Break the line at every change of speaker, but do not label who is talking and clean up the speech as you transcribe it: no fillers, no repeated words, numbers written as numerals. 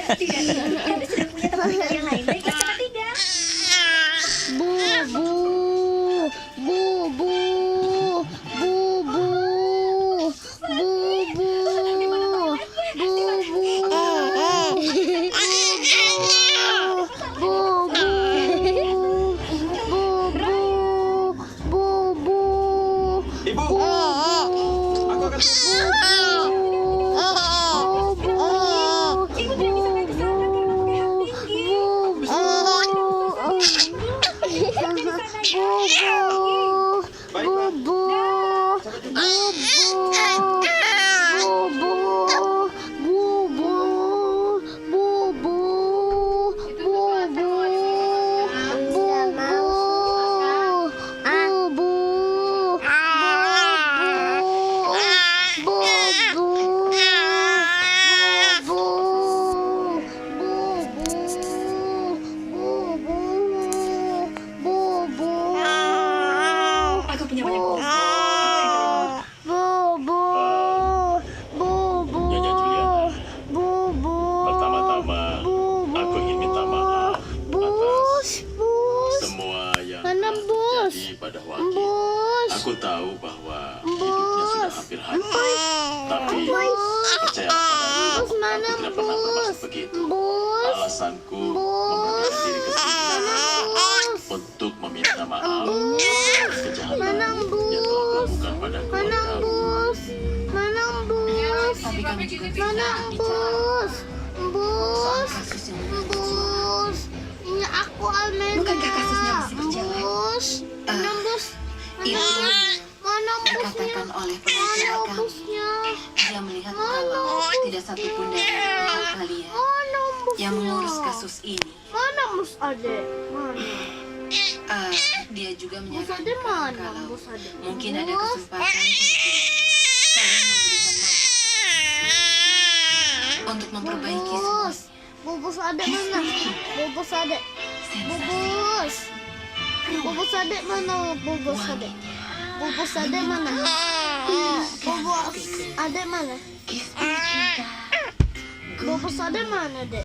Tidak, Anda sudah punya tempat tinggal yang lain. Baiklah, cepat tinggal.
Bubu, bubu, bubu, bubu,
Ibu, aku akan
Ibu tidak bisa naik ke sana karena pakai hak tinggi. Aku punya banyak uang.
Nyonya Juliana, pertama-tama aku ingin minta maaf atas semua yang
Mana
telah
bos?
terjadi pada Waki.
Bos.
Aku tahu bahwa hidupnya sudah hampir habis, tapi percayalah padaku,
Bos, mana
aku tidak pernah
bos?
bermaksud begitu.
Bos.
Alasanku
Bos.
memberanikan diri ke sini untuk meminta maaf atas kejahatan
Mana
yang telah
bos?
kulakukan pada
Mana
keluarga.
bos? Mana bos?
Tapi kami juga
Mana
bisa bicara
bos? Bos.
kasus yang lebih
Bos. Ini aku Almeda.
Bukankah kasusnya masih berjalan?
Bos. Mana bos?
Itu
Mana bosnya?
dikatakan oleh
Mana
pengacara kami.
bosnya?
Dia melihat kalau tidak satupun dari pihak kalian
Mana bosnya?
yang mengurus kasus ini.
Mana bos Ade? Mana?
Dia juga
Bos Ade
menyarankan
mana?
kalau
Bos Ade.
mungkin ada
Bos.
kesempatan untuk kalian memberikan maaf untuk memperbaiki semua
Bubus. Bubus Ade mana? Bubus Ade. Bubus. Bubus Ade mana? Bubus Ade. Bubus Ade mana? Bubus Ade mana? Bubus Ade mana, Dek?